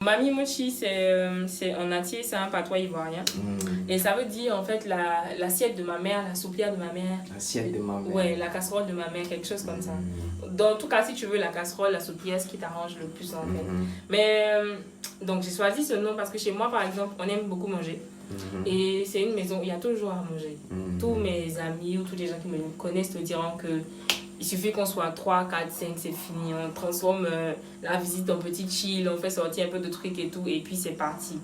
Mami Mochi, c'est en entier, c'est un patois ivoirien. Et ça veut dire en fait l'assiette de ma mère, la soupière de ma mère. L'assiette de ma mère. Ouais, la casserole de ma mère, quelque chose comme ça. Dans tout cas, si tu veux la casserole, la soupière, ce qui t'arrange le plus en fait. Mais donc j'ai choisi ce nom parce que chez moi, par exemple, on aime beaucoup manger. Et c'est une maison où il y a toujours à manger. Tous mes amis ou tous les gens qui me connaissent te diront que il suffit qu'on soit 3, 4, 5, c'est fini. On transforme la visite en petit chill, on fait sortir un peu de trucs et tout, et puis c'est parti.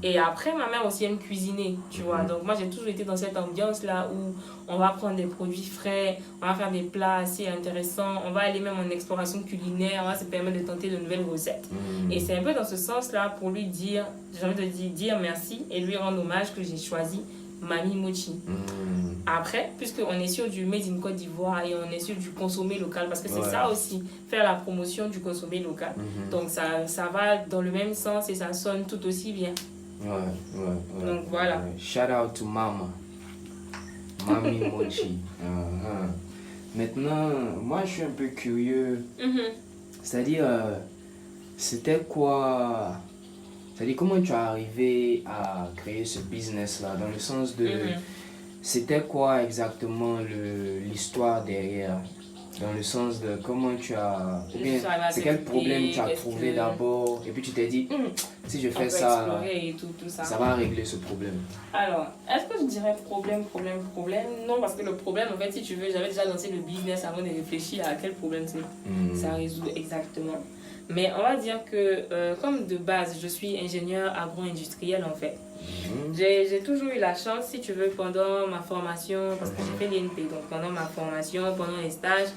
Et après, ma mère aussi aime cuisiner, tu vois. Donc moi, j'ai toujours été dans cette ambiance-là où on va prendre des produits frais, on va faire des plats assez intéressants, on va aller même en exploration culinaire, on va se permettre de tenter de nouvelles recettes. Et c'est un peu dans ce sens-là pour lui dire, j'ai envie de dire merci et lui rendre hommage que j'ai choisi Mami Mochi. Après, puisqu'on est sur du Made in Côte d'Ivoire et on est sur du consommé local, parce que c'est ça aussi, faire la promotion du consommé local. Donc ça va dans le même sens et ça sonne tout aussi bien. Donc voilà. Shout out to Mama. Mami Mochi. Maintenant, moi je suis un peu curieux. C'est-à-dire, c'était quoi... C'est-à-dire, comment tu es arrivé à créer ce business-là, dans le sens de... C'était quoi exactement l'histoire derrière? Dans le sens de comment tu as... Ou bien, c'est quel problème tu as trouvé d'abord? Et puis tu t'es dit, si je fais ça, et tout ça, ça va régler ce problème. Alors, est-ce que je dirais problème? Non, parce que le problème, en fait, si tu veux, j'avais déjà lancé le business avant de réfléchir à quel problème ça résout exactement. Mais on va dire que, comme de base, je suis ingénieur agro-industriel, en fait. J'ai toujours eu la chance, si tu veux, pendant ma formation, parce que j'ai fait l'INP, donc pendant ma formation, pendant les stages,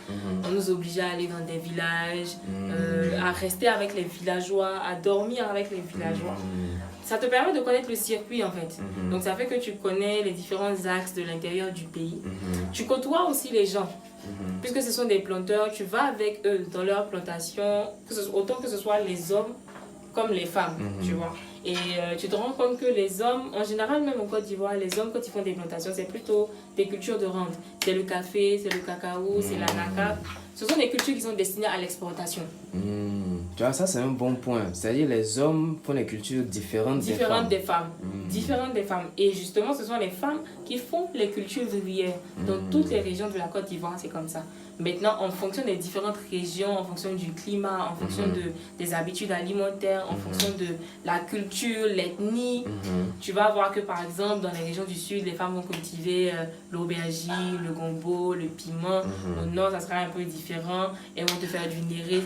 on nous obligeait à aller dans des villages, à rester avec les villageois, à dormir avec les villageois. Ça te permet de connaître le circuit en fait. Donc ça fait que tu connais les différents axes de l'intérieur du pays. Tu côtoies aussi les gens. Puisque ce sont des planteurs, tu vas avec eux dans leur plantation, autant que ce soit les hommes comme les femmes, tu vois. Et tu te rends compte que les hommes, en général même en Côte d'Ivoire, les hommes quand ils font des plantations, c'est plutôt des cultures de rente. C'est le café, c'est le cacao, c'est l'anacarde. Ce sont des cultures qui sont destinées à l'exportation. Tu vois, ça c'est un bon point. C'est-à-dire les hommes font des cultures différentes des femmes. Différentes des femmes. Et justement, ce sont les femmes qui font les cultures vivrières. Dans toutes les régions de la Côte d'Ivoire, c'est comme ça. Maintenant, en fonction des différentes régions, en fonction du climat, en fonction des habitudes alimentaires, en fonction de la culture, l'ethnie, tu vas voir que par exemple, dans les régions du sud, les femmes vont cultiver l'aubergine, le gombo, le piment. Au nord, ça sera un peu différent. Elles vont te faire du néré,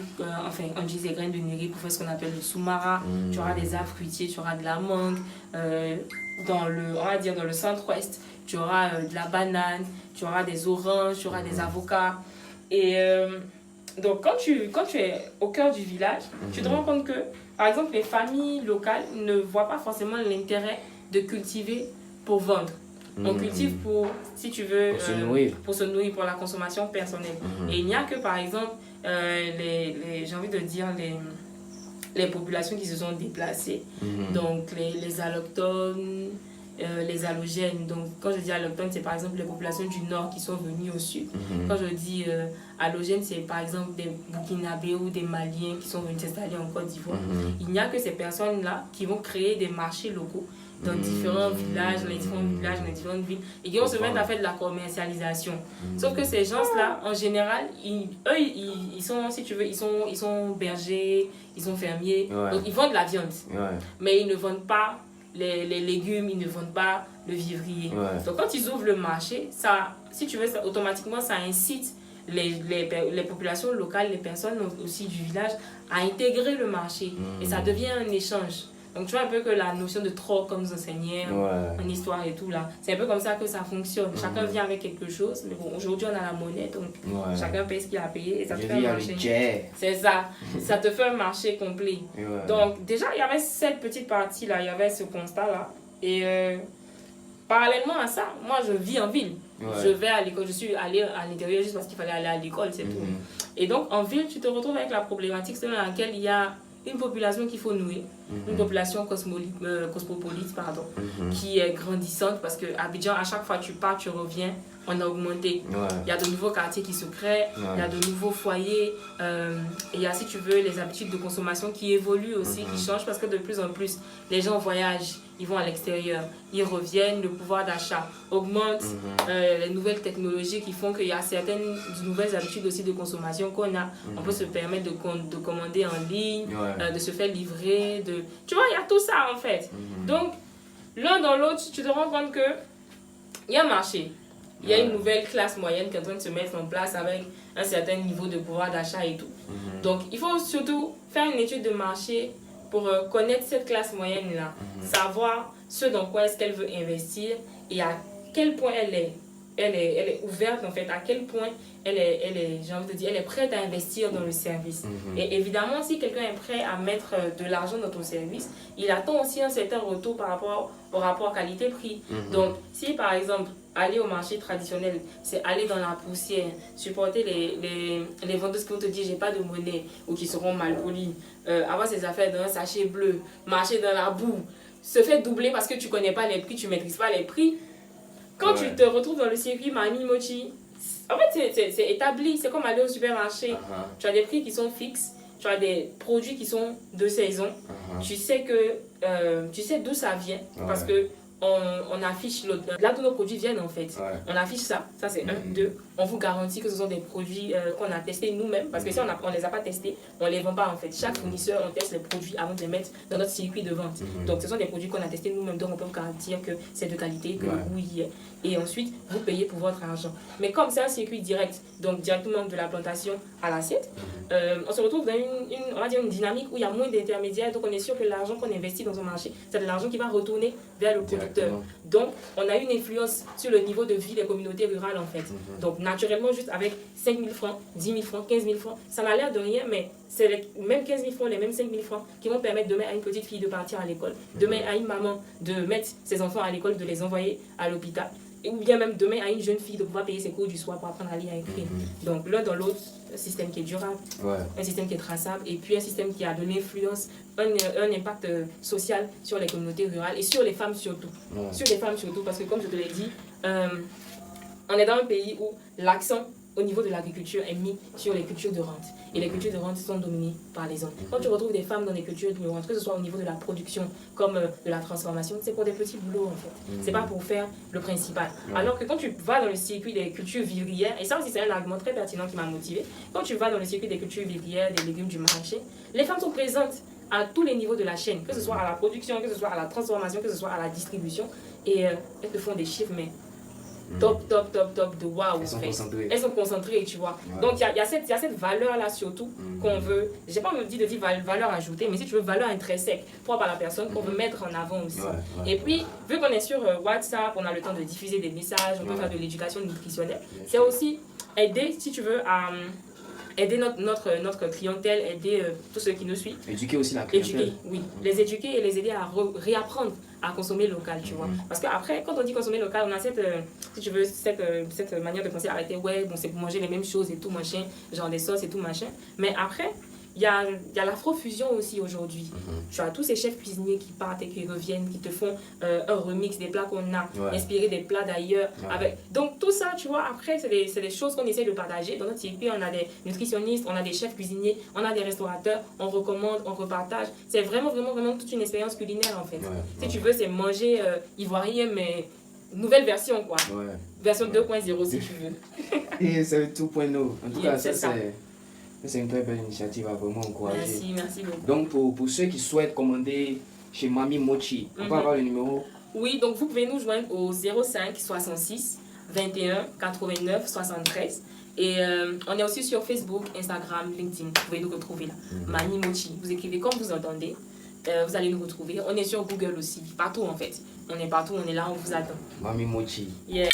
enfin, on utilise des graines de néré pour faire ce qu'on appelle le soumara. Tu auras des arbres fruitiers, tu auras de la mangue. On va dire dans le centre-ouest, tu auras de la banane, tu auras des oranges, tu auras des avocats. Et donc, quand tu es au cœur du village, tu te rends compte que, par exemple, les familles locales ne voient pas forcément l'intérêt de cultiver pour vendre. On cultive pour, si tu veux, pour se nourrir, pour la consommation personnelle. Et il n'y a que, par exemple, j'ai envie de dire, les populations qui se sont déplacées. Donc, les allochtones, les allogènes. Donc, quand je dis allochtones, c'est par exemple les populations du nord qui sont venues au sud. Quand je dis allogènes, c'est par exemple des Burkinabés ou des Maliens qui sont venus s'installer en Côte d'Ivoire. Il n'y a que ces personnes-là qui vont créer des marchés locaux dans différents villages, dans les différentes villes, et qui vont se mettre à faire de la commercialisation. Sauf que ces gens-là, en général, ils sont, si tu veux, ils sont bergers, ils sont fermiers, donc ils vendent de la viande. Mais ils ne vendent pas les légumes, ils ne vendent pas le vivrier. Donc quand ils ouvrent le marché, ça, si tu veux, automatiquement ça incite les populations locales, les personnes aussi du village à intégrer le marché. Et ça devient un échange. Donc tu vois un peu que la notion de troc, comme nous enseignait en histoire et tout là, c'est un peu comme ça que ça fonctionne. Chacun vient avec quelque chose, mais bon, aujourd'hui on a la monnaie, donc chacun paye ce qu'il a payé et ça te fait un marché. C'est ça, ça te fait un marché complet. Donc déjà il y avait cette petite partie là, il y avait ce constat là. Et parallèlement à ça, moi je vis en ville. Je vais à l'école, je suis allée à l'intérieur juste parce qu'il fallait aller à l'école, c'est tout. Et donc en ville, tu te retrouves avec la problématique selon laquelle il y a une population qu'il faut nourrir. une population cosmopolite, pardon, qui est grandissante parce que Abidjan, à chaque fois que tu pars, tu reviens, on a augmenté. Il y a de nouveaux quartiers qui se créent, il y a de nouveaux foyers, et il y a, si tu veux, les habitudes de consommation qui évoluent aussi, qui changent parce que de plus en plus, les gens voyagent, ils vont à l'extérieur, ils reviennent, le pouvoir d'achat augmente, les nouvelles technologies qui font qu'il y a certaines nouvelles habitudes aussi de consommation qu'on a. On peut se permettre de commander en ligne, de se faire livrer, tu vois, il y a tout ça en fait. Donc, l'un dans l'autre, tu te rends compte que il y a un marché. Il y a une nouvelle classe moyenne qui est en train de se mettre en place avec un certain niveau de pouvoir d'achat et tout. Donc, il faut surtout faire une étude de marché pour connaître cette classe moyenne-là, savoir ce dans quoi est-ce qu'elle veut investir et à quel point elle est ouverte, en fait, à quel point elle est prête à investir dans le service. Et évidemment, si quelqu'un est prêt à mettre de l'argent dans ton service, il attend aussi un certain retour par rapport au rapport qualité-prix. Donc, si par exemple, aller au marché traditionnel, c'est aller dans la poussière, supporter les vendeuses qui vont te dire j'ai pas de monnaie ou qui seront mal polies, avoir ses affaires dans un sachet bleu, marcher dans la boue, se faire doubler parce que tu connais pas les prix, tu maîtrises pas les prix. Quand tu te retrouves dans le circuit Mami Mochi, en fait c'est établi, c'est comme aller au supermarché. Tu as des prix qui sont fixes, tu as des produits qui sont de saison, tu sais d'où ça vient parce que on affiche là d'où nos produits viennent en fait. On affiche ça c'est un, deux. On vous garantit que ce sont des produits qu'on a testés nous-mêmes parce que si on les a pas testés, on les vend pas en fait. Chaque fournisseur, on teste les produits avant de les mettre dans notre circuit de vente. Donc ce sont des produits qu'on a testés nous-mêmes, donc on peut vous garantir que c'est de qualité, que le goût y est. Et ensuite, vous payez pour votre argent. Mais comme c'est un circuit direct, donc directement de la plantation à l'assiette, on se retrouve dans on va dire une dynamique où il y a moins d'intermédiaires, donc on est sûr que l'argent qu'on investit dans un marché, c'est de l'argent qui va retourner vers le producteur. Donc, on a une influence sur le niveau de vie des communautés rurales en fait. Donc, naturellement, juste avec 5 000 francs, 10 000 francs, 15 000 francs, ça n'a l'air de rien, mais c'est les mêmes 15 000 francs, les mêmes 5 000 francs qui vont permettre demain à une petite fille de partir à l'école, demain à une maman de mettre ses enfants à l'école, de les envoyer à l'hôpital, ou bien même demain à une jeune fille de pouvoir payer ses cours du soir pour apprendre à lire et à écrire. Donc, l'un dans l'autre, un système qui est durable, un système qui est traçable, et puis un système qui a de l'influence, un impact social sur les communautés rurales et sur les femmes surtout. Sur les femmes surtout, parce que comme je te l'ai dit, on est dans un pays où l'accent au niveau de l'agriculture est mis sur les cultures de rente. Et les cultures de rente sont dominées par les hommes. Quand tu retrouves des femmes dans les cultures de rente, que ce soit au niveau de la production comme de la transformation, c'est pour des petits boulots en fait. C'est pas pour faire le principal. Alors que quand tu vas dans le circuit des cultures vivrières, et ça aussi c'est un argument très pertinent qui m'a motivé, quand tu vas dans le circuit des cultures vivrières, des légumes du marché, les femmes sont présentes à tous les niveaux de la chaîne, que ce soit à la production, que ce soit à la transformation, que ce soit à la distribution. Et elles te font des chiffres, mais top de waouh. Elles sont concentrées, tu vois. Donc il y a cette valeur-là surtout qu'on veut, j'ai pas envie de dire valeur ajoutée, mais si tu veux valeur intrinsèque propre à la personne qu'on veut mettre en avant aussi. Et puis, vu qu'on est sur WhatsApp, on a le temps de diffuser des messages, on peut faire de l'éducation nutritionnelle. C'est aussi aider, si tu veux, à aider notre clientèle, aider tous ceux qui nous suivent. Éduquer aussi la clientèle. Éduquer, oui. Les éduquer et les aider à réapprendre à consommer local, tu vois. Parce qu'après, quand on dit consommer local, on a cette manière de penser, arrêter, ouais, bon, c'est pour manger les mêmes choses et tout, machin, genre des sauces et tout, machin. Mais après, il y a l'afrofusion aussi aujourd'hui. Tu as tous ces chefs cuisiniers qui partent et qui reviennent, qui te font un remix des plats qu'on a, inspirés des plats d'ailleurs. Donc tout ça, tu vois, après, c'est des choses qu'on essaie de partager. Dans notre circuit, on a des nutritionnistes, on a des chefs cuisiniers, on a des restaurateurs, on recommande, on repartage. C'est vraiment toute une expérience culinaire en fait. Si tu veux, c'est manger ivoirien, mais nouvelle version quoi. Version 2.0 si tu veux. Et c'est 2.0. En tout cas, c'est une très belle initiative à vraiment encourager. Merci beaucoup. Donc, pour ceux qui souhaitent commander chez Mami Mochi, on peut avoir le numéro? Oui, donc vous pouvez nous joindre au 05 66 21 89 73. Et on est aussi sur Facebook, Instagram, LinkedIn. Vous pouvez nous retrouver là. Mami Mochi. Vous écrivez comme vous entendez. Vous allez nous retrouver. On est sur Google aussi. Partout en fait. On est partout, on est là, on vous attend. Mami Mochi. Yeah.